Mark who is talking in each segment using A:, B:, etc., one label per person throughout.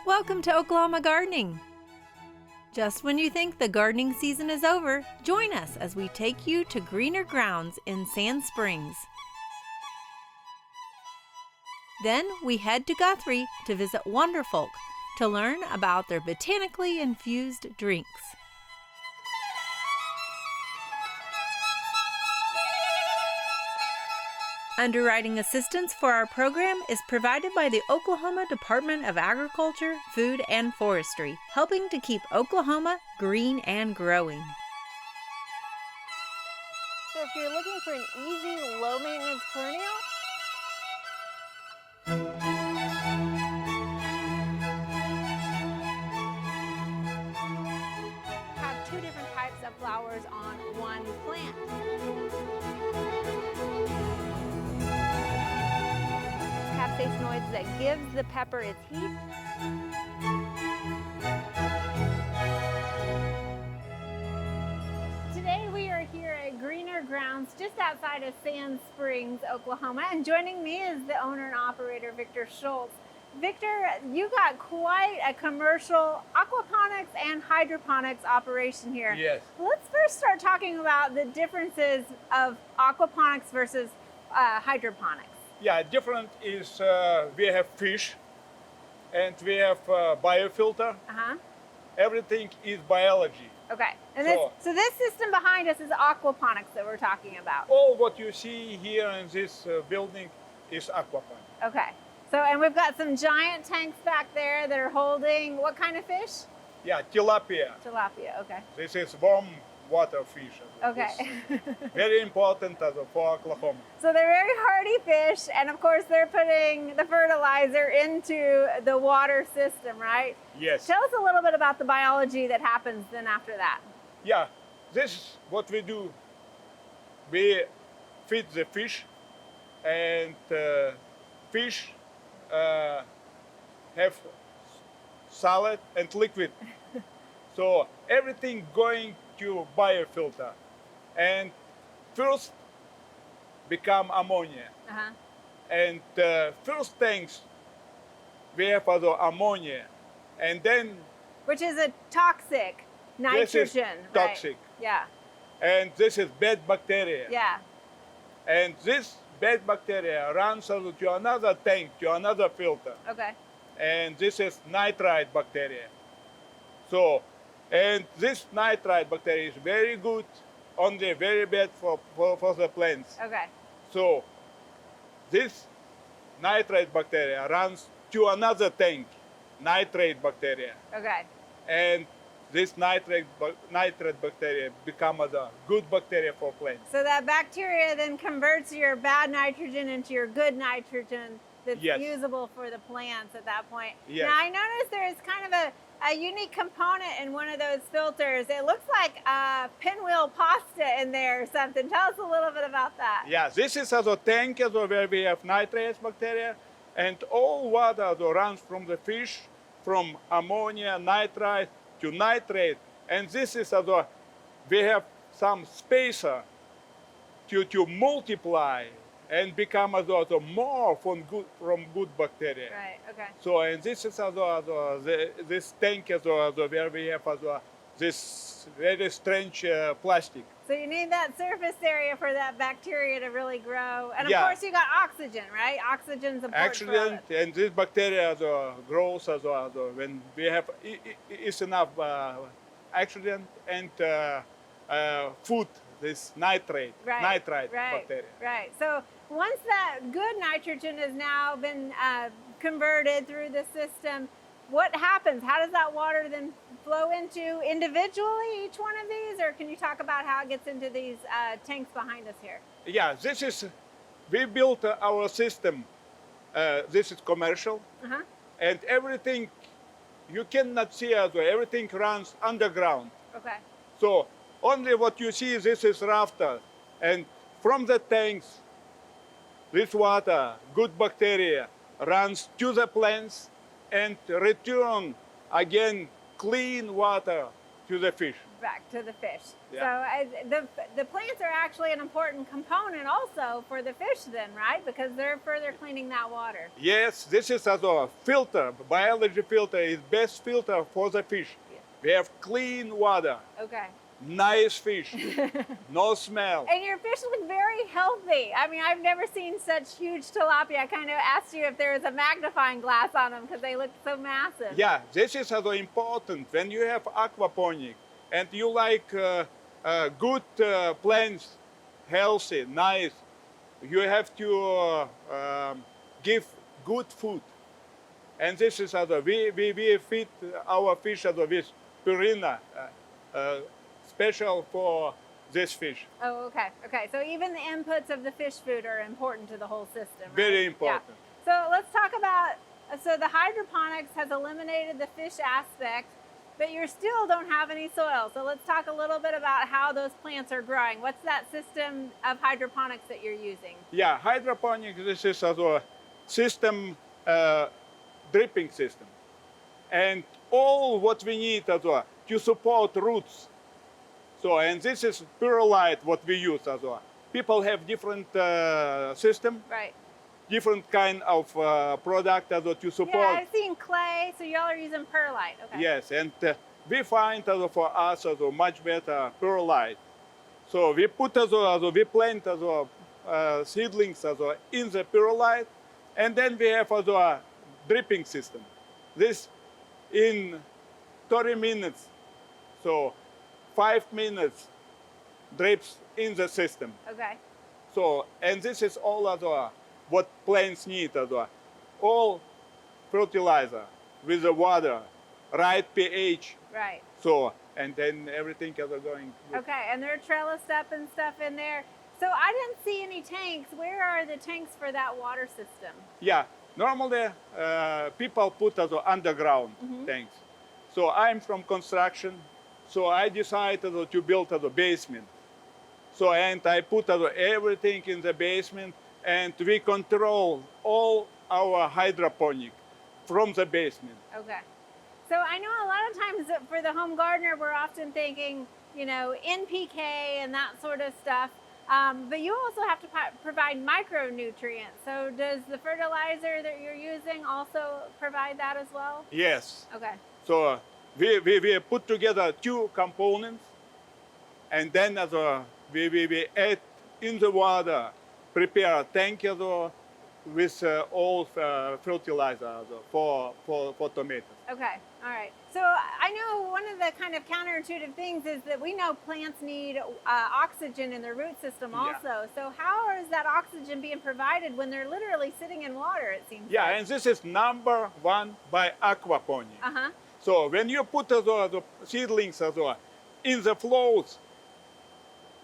A: Welcome to Oklahoma Gardening. Just when you think the gardening season is over, join us as we take you to greener grounds in Sand Springs. Then we head to Guthrie to visit Wanderfolk to learn about their botanically infused drinks. Underwriting assistance for our program is provided by the Oklahoma Department of Agriculture, Food, and Forestry, helping to keep Oklahoma green and growing.
B: So if you're looking for an easy, low-maintenance perennial, have two different types of flowers on one plant. Capsaicinoids that gives the pepper its heat. Today we are here at Greener Grounds just outside of Sand Springs, Oklahoma, and joining me is the owner and operator, Viktor Schulz. Victor, you got quite a commercial aquaponics and hydroponics operation here.
C: Yes.
B: Let's first start talking about the differences of aquaponics versus hydroponics.
C: Yeah, different is we have fish and we have biofilter. Everything is biology.
B: Okay, and so this system behind us is aquaponics that we're talking about.
C: All what you see here in this building is aquaponics.
B: Okay, so and we've got some giant tanks back there that are holding what kind of fish?
C: Yeah, tilapia.
B: Tilapia, okay.
C: This is warm water fish.
B: Okay.
C: Very important for Oklahoma.
B: So they're very hardy fish, and of course they're putting the fertilizer into the water system, right?
C: Yes.
B: Tell us a little bit about the biology that happens then after that.
C: Yeah, this is what we do. We feed the fish, and fish have solid and liquid. So everything going to biofilter, and first become ammonia. And first tanks we have other ammonia, and then
B: which is a toxic nitrogen.
C: This is toxic.
B: Right? Yeah.
C: And this is bad bacteria.
B: Yeah.
C: And this bad bacteria runs over to another tank, to another filter.
B: Okay.
C: And this is nitrite bacteria. So, and this nitrite bacteria is very good, only very bad for the plants.
B: Okay.
C: So, this nitrite bacteria runs to another tank, nitrate bacteria.
B: Okay.
C: And this nitrate bacteria become a good bacteria for plants.
B: So that bacteria then converts your bad nitrogen into your good nitrogen that's usable for the plants at that point.
C: Yes.
B: Now I noticed there's kind of a unique component in one of those filters. It looks like pinwheel pasta in there or something. Tell us a little bit about that.
C: Yeah, this is a tank where we have nitrate bacteria, and all water runs from the fish, from ammonia, nitrite to nitrate, and this is we have some spacer to multiply and become more from good bacteria.
B: Right. Okay.
C: So, and this is this tank where we have this very strange plastic.
B: So you need that surface area for that bacteria to really grow, and of course you got oxygen, right? Oxygen's important.
C: And this bacteria grows when we have is enough oxygen and food. This nitrite bacteria.
B: Right. So once that good nitrogen has now been converted through the system, what happens? How does that water then flow into individually each one of these, or can you talk about how it gets into these tanks behind us here?
C: Yeah, we built our system. This is commercial, and everything you cannot see everything runs underground.
B: Okay.
C: So only what you see, this is rafter, and from the tanks, this water, good bacteria, runs to the plants and return again clean water to the fish.
B: back to the fish.
C: Yeah.
B: So the plants are actually an important component also for the fish then, right? Because they're further cleaning that water.
C: Yes, this is a filter. Biology filter is best filter for the fish.
B: Yeah.
C: We have clean water,
B: Okay.
C: nice fish, no smell.
B: And your fish look very healthy. I mean, I've never seen such huge tilapia. I kind of asked you if there was a magnifying glass on them because they look so massive.
C: Yeah, this is also important. When you have aquaponics and you like good plants, healthy, nice, you have to give good food. And this is also, we feed our fish also with purina, special for this fish.
B: Oh, okay. Okay. So even the inputs of the fish food are important to the whole system. Right?
C: Very important.
B: Yeah. So let's talk about, so the hydroponics has eliminated the fish aspect, but you still don't have any soil. So let's talk a little bit about how those plants are growing. What's that system of hydroponics that you're using?
C: Yeah, hydroponics, this is also a system, dripping system. And all what we need as well to support roots. So, and this is pure light what we use as well. People have different system,
B: Right.
C: different kind of product as well to support.
B: Yeah, I've seen clay, so y'all are using perlite. Okay.
C: Yes, and we find as well for us as well much better pure light. So we put as well, we plant as well seedlings as well in the pure light, and then we have as well a dripping system. This in 30 minutes, so 5 minutes drips in the system.
B: Okay.
C: So, and this is all as well what plants need as well. All fertilizer with the water, right pH.
B: Right.
C: So, and then everything is going good.
B: Okay, and there are trellised up and stuff in there. So I didn't see any tanks. Where are the tanks for that water system?
C: Yeah, normally people put as well underground tanks. So I'm from construction, so I decided to build a basement. So, and I put everything in the basement, and we control all our hydroponic from the basement.
B: Okay. So I know a lot of times that for the home gardener, we're often thinking, you know, NPK and that sort of stuff. But you also have to provide micronutrients. So does the fertilizer that you're using also provide that as well?
C: Yes.
B: Okay.
C: So we put together two components, and then we add in the water, prepare a tank with all fertilizer for tomatoes.
B: Okay, all right. So I know one of the kind of counterintuitive things is that we know plants need oxygen in their root system also. So how is that oxygen being provided when they're literally sitting in water, it seems
C: Yeah,
B: like?
C: and this is number one by Aquaponics.
B: Uh-huh.
C: So when you put the seedlings in the flows,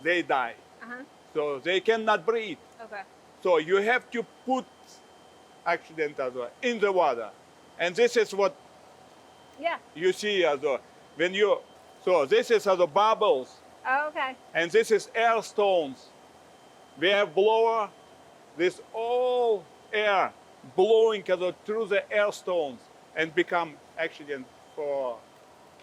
C: they die.
B: Uh-huh.
C: So they cannot breathe.
B: Okay.
C: So you have to put oxygen in the water. And this is what
B: Yeah.
C: you see when you, so this is the bubbles,
B: Oh, okay.
C: and this is air stones. We have blower, this all air blowing through the air stones and become oxygen for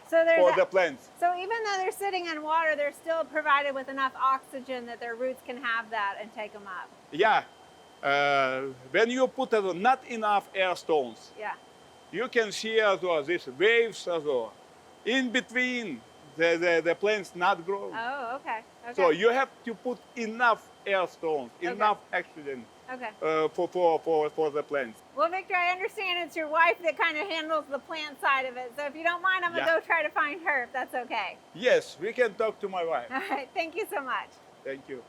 C: the plants.
B: So even though they're sitting in water, they're still provided with enough oxygen that their roots can have that and take them up.
C: Yeah, when you put not enough air stones,
B: Yeah.
C: you can see these waves in between the plants not growing.
B: Oh, okay. Okay.
C: So you have to put enough air stones, enough oxygen
B: Okay.
C: for the plants.
B: Well, Victor, I understand it's your wife that kind of handles the plant side of it. So if you don't mind, I'm going to go try to find her if that's okay.
C: Yes, we can talk to my wife.
B: All right. Thank you so much.
C: Thank you.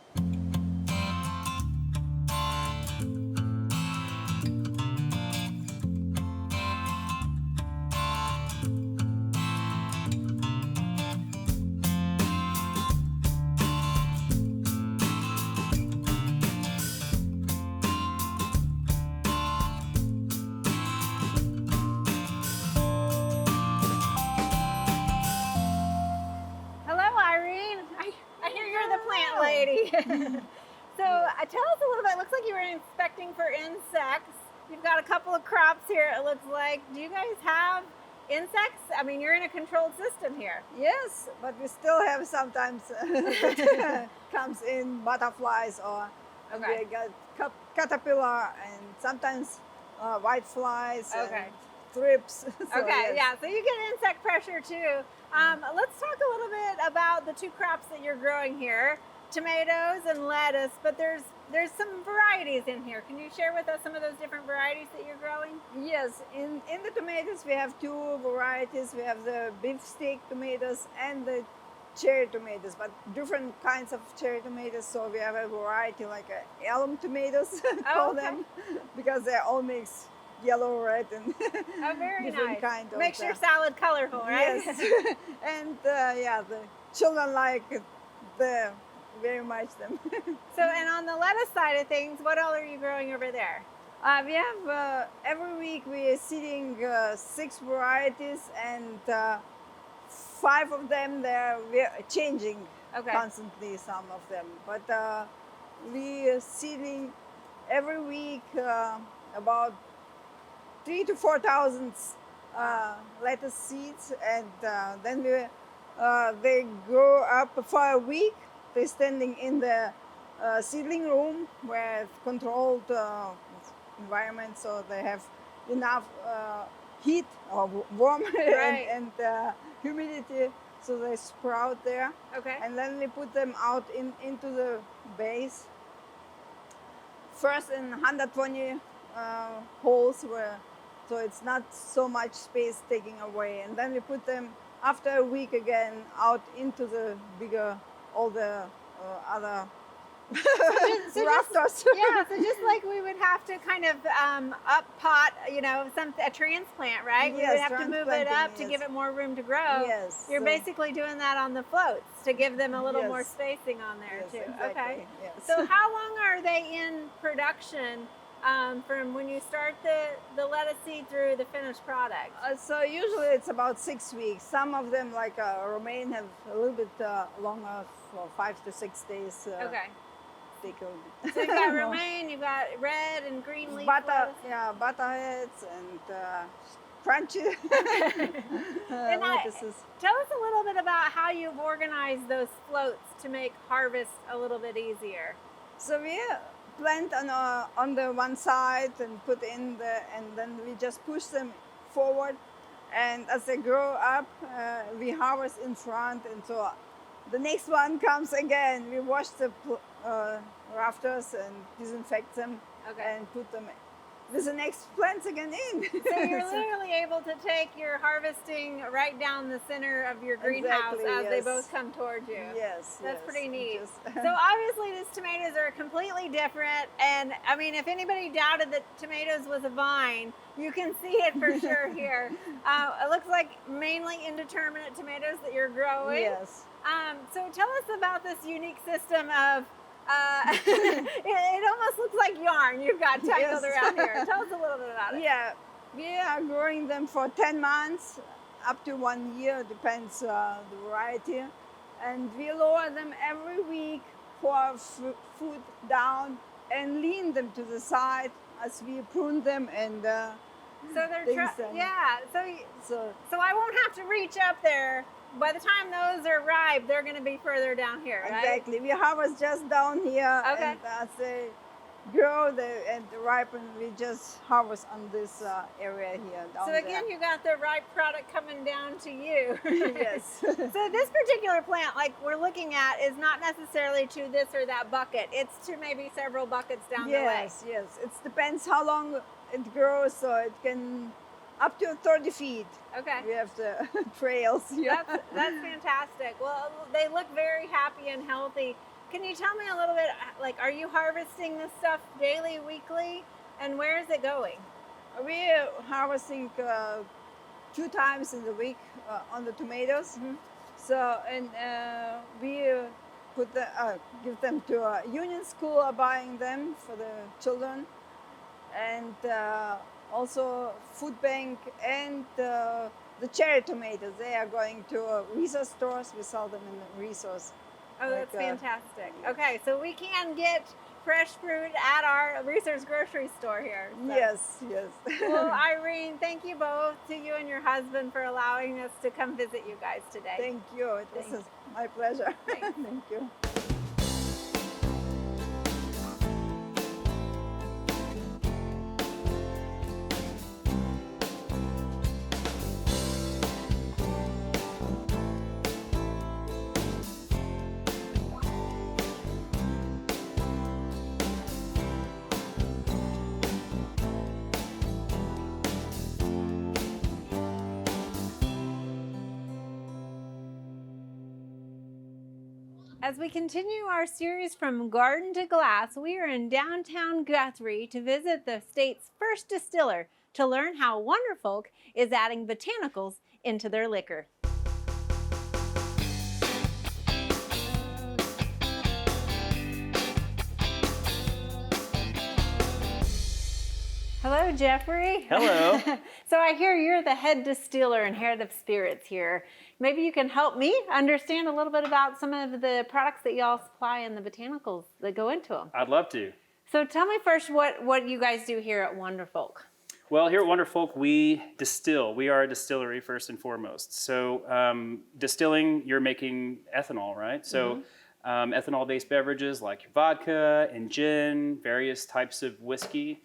B: Hello, Irene. I hear you're the plant lady. So tell us a little bit. It looks like you were inspecting for insects. You've got a couple of crops here, it looks like. Do you guys have insects? I mean, you're in a controlled system here.
D: Yes, but we still have sometimes comes in butterflies or
B: Okay.
D: we got caterpillar and sometimes white flies
B: Okay.
D: and thrips. So,
B: Okay,
D: yes.
B: yeah, so you get insect pressure too. Let's talk a little bit about the two crops that you're growing here, tomatoes and lettuce, but there's some varieties in here. Can you share with us some of those different varieties that you're growing?
D: Yes, in the tomatoes we have two varieties. We have the beefsteak tomatoes and the cherry tomatoes, but different kinds of cherry tomatoes. So we have a variety like alum tomatoes, call
B: okay.
D: them, because they all mix yellow, red, and
B: Oh, very
D: different
B: nice.
D: kind of.
B: Makes your salad colorful, right?
D: Yes, and yeah, the children like the very much them.
B: So, and on the lettuce side of things, what all are you growing over there?
D: We have every week we are seeding 6 varieties, and 5 of them we're changing
B: Okay.
D: constantly. Some of them, but we are seeding every week about 3,000 to 4,000 lettuce seeds, and then they grow up for a week. They're standing in the seedling room where it's controlled environment, so they have enough heat or warm
B: Right.
D: and humidity, so they sprout there.
B: Okay.
D: And then we put them out into the base. First in 120 holes, so it's not so much space taking away. And then we put them after a week again out into the bigger, all the other rafters.
B: Yeah, so just like we would have to kind of up pot, a transplant, right? We would
D: Yes,
B: have to move it up
D: transplanting,
B: to
D: yes.
B: give it more room to grow.
D: Yes,
B: You're
D: so-
B: basically doing that on the floats to give them a little more
D: Yes.
B: spacing on there
D: Yes,
B: too.
D: exactly,
B: Okay.
D: yes.
B: So how long are they in production from when you start the lettuce seed through the finished product?
D: So usually it's about 6 weeks. Some of them, like romaine, have a little bit longer, for 5 to 6 days.
B: Okay.
D: Take a
B: So you've got romaine, you've got red and green leaf
D: butter,
B: lettuce.
D: yeah, butter heads and crunchy
B: And
D: lettuces.
B: Tell us a little bit about how you've organized those floats to make harvest a little bit easier.
D: So we plant on the one side and put in and then we just push them forward. And as they grow up, we harvest in front, and so the next one comes again. We wash the rafters and disinfect them
B: Okay.
D: and put them with the next plants again in.
B: So you're literally able to take your harvesting right down the center of your greenhouse
D: Exactly,
B: as they
D: yes.
B: both come towards you.
D: Yes,
B: That's
D: yes,
B: pretty neat.
D: just-
B: So obviously these tomatoes are completely different, and I mean, if anybody doubted that tomatoes was a vine, you can see it for sure here. It looks like mainly indeterminate tomatoes that you're growing.
D: Yes.
B: So tell us about this unique system of, it almost looks like yarn you've got tangled
D: Yes.
B: around here. Tell us a little bit about it.
D: Yeah, we are growing them for 10 months, up to 1 year, depends the variety. And we lower them every week for food down and lean them to the side as we prune them and
B: So they're,
D: things and-
B: yeah,
D: so
B: so I won't have to reach up there. By the time those are ripe, they're going to be further down here, right?
D: exactly. We harvest just down here,
B: Okay.
D: and as they grow and ripen, we just harvest on this area here. Down
B: So again, you got the ripe product coming down to you.
D: there. Yes.
B: So this particular plant, like we're looking at, is not necessarily to this or that bucket. It's to maybe several buckets down the way.
D: Yes, yes. It depends how long it grows, so it can up to 30 feet.
B: Okay.
D: We have the trails here.
B: That's fantastic. Well, they look very happy and healthy. Can you tell me a little bit, like, are you harvesting this stuff daily, weekly, and where is it going?
D: We're harvesting 2 times in the week on the tomatoes.
B: Mhm.
D: So, and we give them to a union school, buying them for the children, and also food bank and the cherry tomatoes. They are going to resource stores. We sell them in the resource.
B: Oh, that's
D: Like,
B: fantastic. Okay, so we can get fresh fruit at our Research Grocery Store here. So.
D: Yes.
B: Well, Irene, thank you both, to you and your husband, for allowing us to come visit you guys today.
D: Thank you. This is my pleasure. Thank you.
B: As we continue our series From Garden to Glass, we are in downtown Guthrie to visit the state's first distiller to learn how Wanderfolk is adding botanicals into their liquor. Hello, Jeffrey.
E: Hello.
B: So I hear you're the head distiller and head of spirits here. Maybe you can help me understand a little bit about some of the products that y'all supply and the botanicals that go into them.
E: I'd love to.
B: So tell me first what you guys do here at Wanderfolk.
E: Well, here at Wanderfolk, we distill. We are a distillery first and foremost. So distilling, you're making ethanol, right? So ethanol-based beverages like your vodka and gin, various types of whiskey.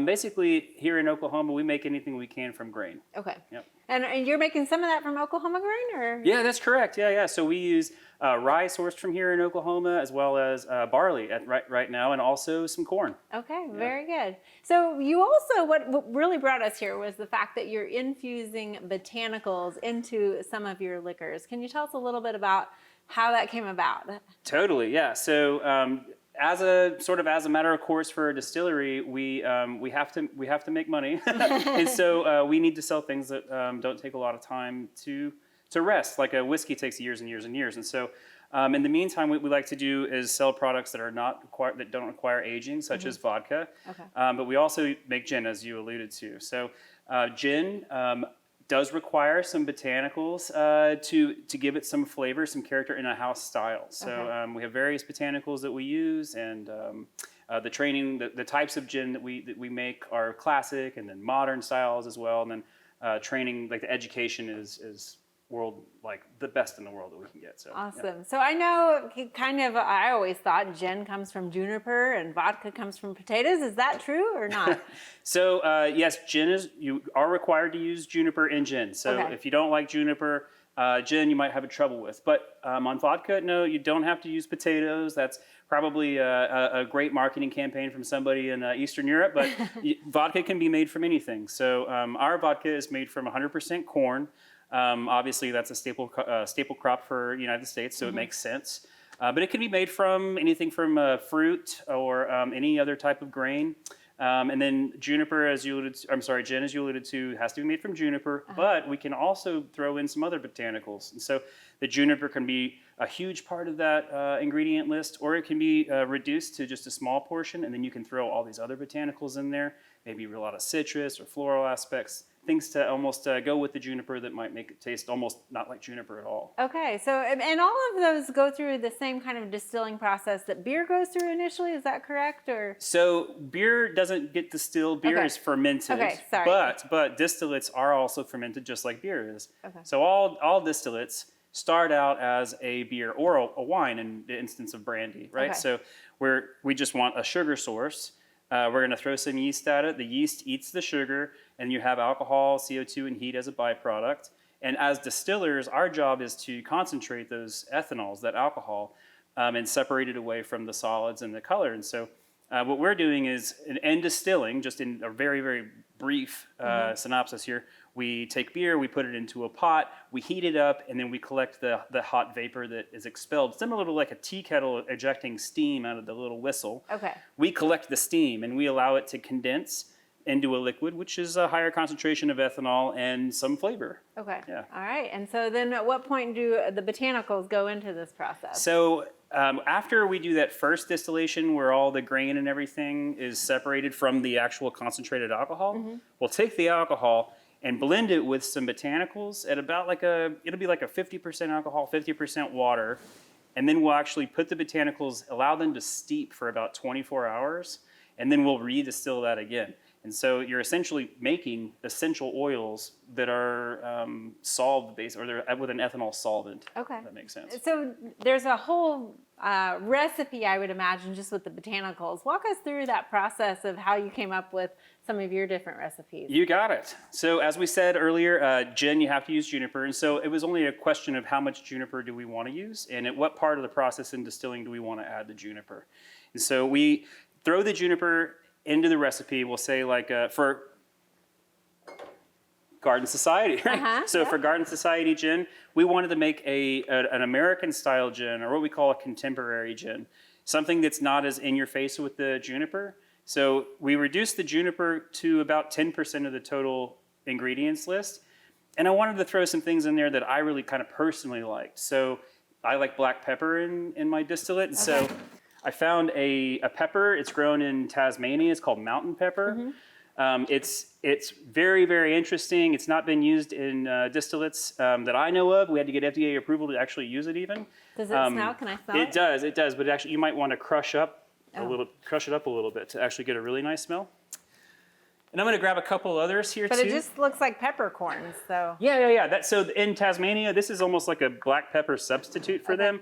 E: Basically, here in Oklahoma, we make anything we can from grain.
B: Okay.
E: Yep.
B: And you're making some of that from Oklahoma grain, or?
E: Yeah, that's correct. Yeah. So we use rye sourced from here in Oklahoma, as well as barley right now, and also some corn.
B: Okay, very good. So you also, what really brought us here was the fact that you're infusing botanicals into some of your liquors. Can you tell us a little bit about how that came about?
E: Totally, yeah. So as a matter of course for a distillery, we have to make money, and so we need to sell things that don't take a lot of time to rest. Like a whiskey takes years and years and years, and so in the meantime, what we like to do is sell products that don't require aging, such as vodka.
B: Okay.
E: But we also make gin, as you alluded to. So gin does require some botanicals to give it some flavor, some character in a house style. So we have various botanicals that we use, and the types of gin that we make are classic, and then modern styles as well. And then training, like the education is the best in the world that we can get. So
B: awesome.
E: Yeah.
B: So I know I always thought gin comes from juniper and vodka comes from potatoes. Is that true or not?
E: So yes, you are required to use juniper in gin. So if you don't like juniper, gin you might have trouble with. But on vodka, no, you don't have to use potatoes. That's probably a great marketing campaign from somebody in Eastern Europe. But vodka can be made from anything. So our vodka is made from 100% corn. Obviously, that's a staple crop for the United States, so it makes sense. But it can be made from anything from fruit or any other type of grain. And then gin, as you alluded to, has to be made from juniper. But we can also throw in some other botanicals. And so the juniper can be a huge part of that ingredient list, or it can be reduced to just a small portion, and then you can throw all these other botanicals in there, maybe a lot of citrus or floral aspects. Things to almost go with the juniper that might make it taste almost not like juniper at all. Okay,
B: so and all of those go through the same kind of distilling process that beer goes through initially, is that correct? Or
E: so beer doesn't get distilled, beer is fermented.
B: Okay, sorry.
E: But distillates are also fermented just like beer is.
B: Okay.
E: So all distillates start out as a beer or a wine in the instance of brandy, right?
B: Okay.
E: So we just want a sugar source. We're going to throw some yeast at it. The yeast eats the sugar, and you have alcohol, CO2, and heat as a byproduct. And as distillers, our job is to concentrate those ethanols, that alcohol, and separate it away from the solids and the color. And so what we're doing is, in distilling, just in a very, very brief synopsis here, we take beer, we put it into a pot, we heat it up, and then we collect the hot vapor that is expelled, similar to like a tea kettle ejecting steam out of the little whistle.
B: Okay.
E: We collect the steam and we allow it to condense into a liquid, which is a higher concentration of ethanol and some flavor.
B: Okay.
E: Yeah.
B: All right. And so then at what point do the botanicals go into this process?
E: So after we do that first distillation where all the grain and everything is separated from the actual concentrated alcohol, we'll take the alcohol and blend it with some botanicals at about it'll be like a 50% alcohol, 50% water. and then we'll actually put the botanicals, allow them to steep for about 24 hours, and then we'll redistill that again. And so you're essentially making essential oils that are solved based, or they're with an ethanol solvent.
B: Okay.
E: If that makes sense.
B: So there's a whole recipe, I would imagine, just with the botanicals. Walk us through that process of how you came up with some of your different recipes.
E: You got it. So as we said earlier, gin, you have to use juniper. And so it was only a question of how much juniper do we want to use, and at what part of the process in distilling do we want to add the juniper. And so we throw the juniper into the recipe. We'll say like for Garden Society, right? So for Garden Society gin, we wanted to make an American style gin, or what we call a contemporary gin, something that's not as in your face with the juniper. So we reduced the juniper to about 10% of the total ingredients list. And I wanted to throw some things in there that I really kind of personally liked. So I like black pepper in my distillate. And so I found a pepper. It's grown in Tasmania. It's called mountain pepper. It's very, very interesting. It's not been used in distillates that I know of. We had to get FDA approval to actually use it even.
B: Does it smell? Can I smell it?
E: It does. But actually, you might want to crush it up a little bit to actually get a really nice smell. And I'm going to grab a couple others here too.
B: But it just looks like peppercorns, so.
E: Yeah. So in Tasmania, this is almost like a black pepper substitute for them.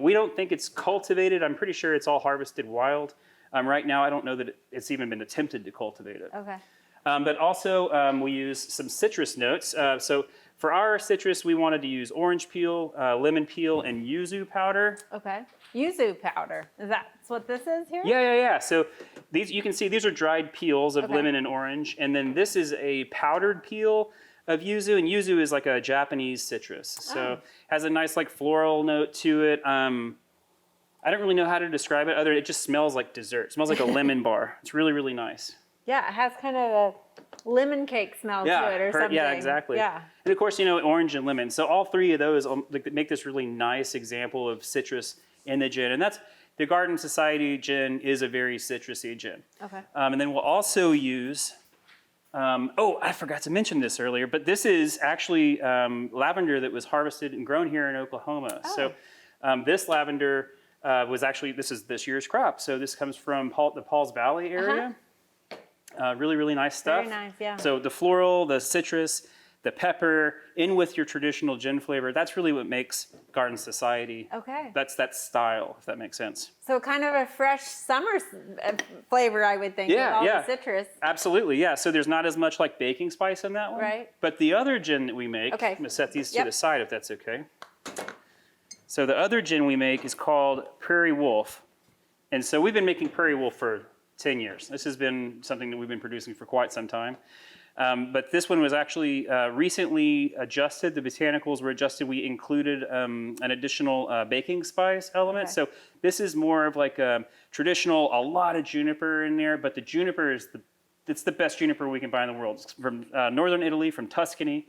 E: We don't think it's cultivated. I'm pretty sure it's all harvested wild. Right now, I don't know that it's even been attempted to cultivate it.
B: Okay.
E: But also, we use some citrus notes. So for our citrus, we wanted to use orange peel, lemon peel, and yuzu powder.
B: Okay. Yuzu powder. Is that what this is here?
E: Yeah. So these, you can see these are dried peels of lemon and orange. And then this is a powdered peel of yuzu. And yuzu is like a Japanese citrus. So has a nice like floral note to it. I don't really know how to describe it other than it just smells like dessert. It smells like a lemon bar. It's really, really nice.
B: Yeah, it has kind of a lemon cake smell to it or something.
E: Yeah, exactly.
B: Yeah.
E: And of course, orange and lemon. So all three of those make this really nice example of citrus in the gin. And that's the Garden Society gin is a very citrusy gin.
B: Okay.
E: And then we'll also use, I forgot to mention this earlier, but this is actually lavender that was harvested and grown here in Oklahoma. Oh. So this lavender was actually, this is this year's crop. So this comes from the Pauls Valley area. Really, really nice stuff.
B: Very nice, yeah.
E: So the floral, the citrus, the pepper, in with your traditional gin flavor, that's really what makes Garden Society.
B: Okay.
E: That's that style, if that makes sense.
B: So kind of a fresh summer flavor, I would think, with all the citrus.
E: Absolutely, yeah. So there's not as much like baking spice in that one.
B: Right.
E: But the other gin that we make, I'm going to set these to the side if that's okay. So the other gin we make is called Prairie Wolf. And so we've been making Prairie Wolf for 10 years. This has been something that we've been producing for quite some time. But this one was actually recently adjusted. The botanicals were adjusted. We included an additional baking spice element. Okay. So this is more of like a traditional, a lot of juniper in there, but the juniper is it's the best juniper we can buy in the world. It's from northern Italy, from Tuscany.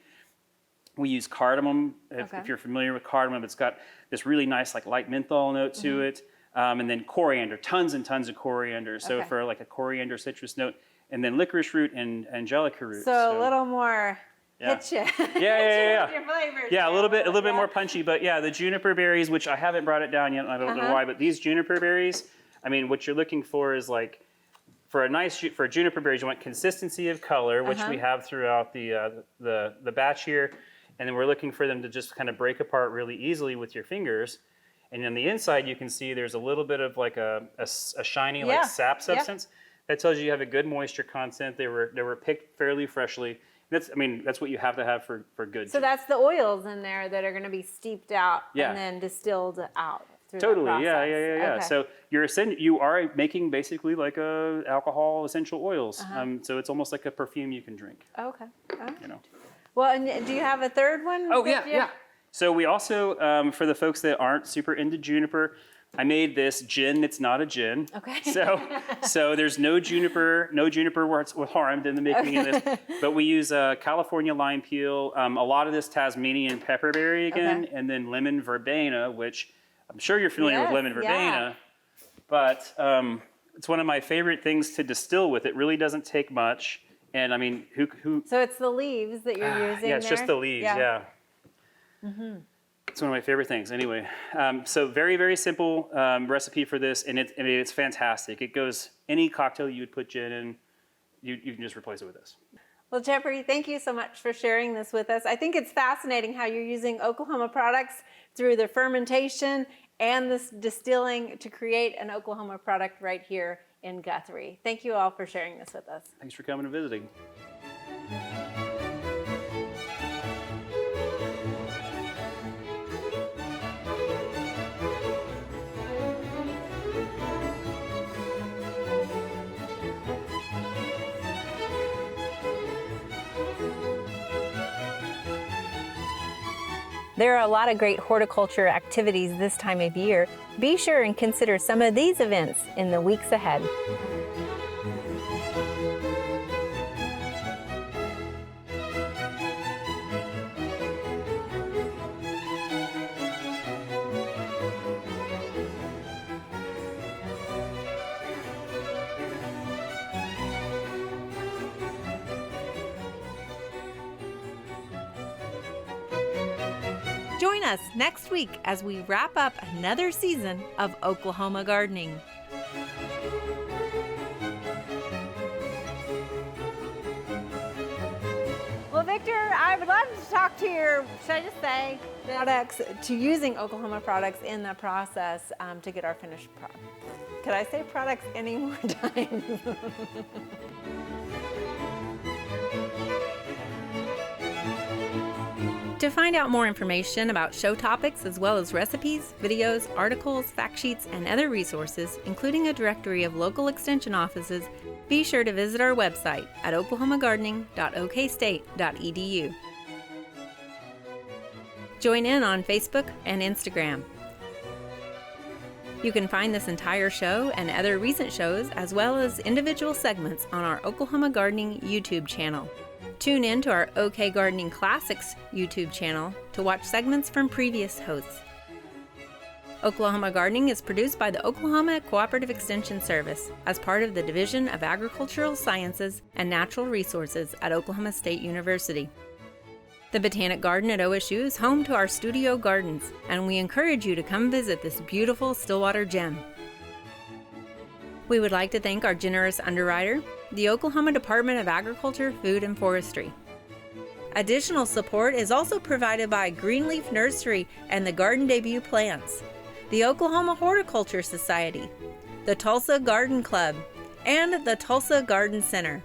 E: We use cardamom. If you're familiar with cardamom, it's got this really nice like light menthol note to it. And then coriander, tons and tons of coriander. So for like a coriander citrus note. And then licorice root and angelica root.
B: So a little more hit you.
E: Yeah.
B: Your flavors.
E: Yeah, a little bit more punchy. But yeah, the juniper berries, which I haven't brought it down yet. I don't know why, but these juniper berries, I mean, what you're looking for is like, for juniper berries, you want consistency of color, which we have throughout the batch here. And then we're looking for them to just kind of break apart really easily with your fingers. And on the inside, you can see there's a little bit of like a shiny like sap substance. That tells you have a good moisture content. They were picked fairly freshly. That's what you have to have for good.
B: So that's the oils in there that are going to be steeped out and then distilled out.
E: Totally, yeah. Okay. So you are making basically like a alcohol essential oils. So it's almost like a perfume you can drink.
B: Okay. Well, and do you have a third one?
E: Oh yeah. So we also, for the folks that aren't super into juniper, I made this gin that's not a gin. Okay. So there's no juniper where it's harmed in the making of this. But we use California lime peel, a lot of this Tasmanian pepperberry again, and then lemon verbena, which I'm sure you're familiar with lemon verbena. But it's one of my favorite things to distill with. It really doesn't take much. And I mean, who?
B: So it's the leaves that you're using.
E: Yeah, it's just the leaves. Yeah. It's one of my favorite things. Anyway, so very, very simple recipe for this, and it's fantastic. It goes any cocktail you would put gin in, you can just replace it with this.
B: Well, Jeffrey, thank you so much for sharing this with us. I think it's fascinating how you're using Oklahoma products through the fermentation and this distilling to create an Oklahoma product right here in Guthrie. Thank you all for sharing this with us.
E: Thanks for coming and visiting.
A: There are a lot of great horticulture activities this time of year. Be sure and consider some of these events in the weeks ahead. Join us next week as we wrap up another season of Oklahoma Gardening.
B: Well, Victor, I would love to talk to your, should I just say, products, to using Oklahoma products in the process to get our finished product. Could I say products any more times?
A: To find out more information about show topics as well as recipes, videos, articles, fact sheets, and other resources, including a directory of local extension offices, be sure to visit our website at oklahomagardening.okstate.edu. Join in on Facebook and Instagram. You can find this entire show and other recent shows as well as individual segments on our Oklahoma Gardening YouTube channel. Tune in to our OK Gardening Classics YouTube channel to watch segments from previous hosts. Oklahoma Gardening is produced by the Oklahoma Cooperative Extension Service as part of the Division of Agricultural Sciences and Natural Resources at Oklahoma State University. The Botanic Garden at OSU is home to our studio gardens, and we encourage you to come visit this beautiful Stillwater gem. We would like to thank our generous underwriter, the Oklahoma Department of Agriculture, Food, and Forestry. Additional support is also provided by Greenleaf Nursery and the Garden Debut Plants, the Oklahoma Horticulture Society, the Tulsa Garden Club, and the Tulsa Garden Center.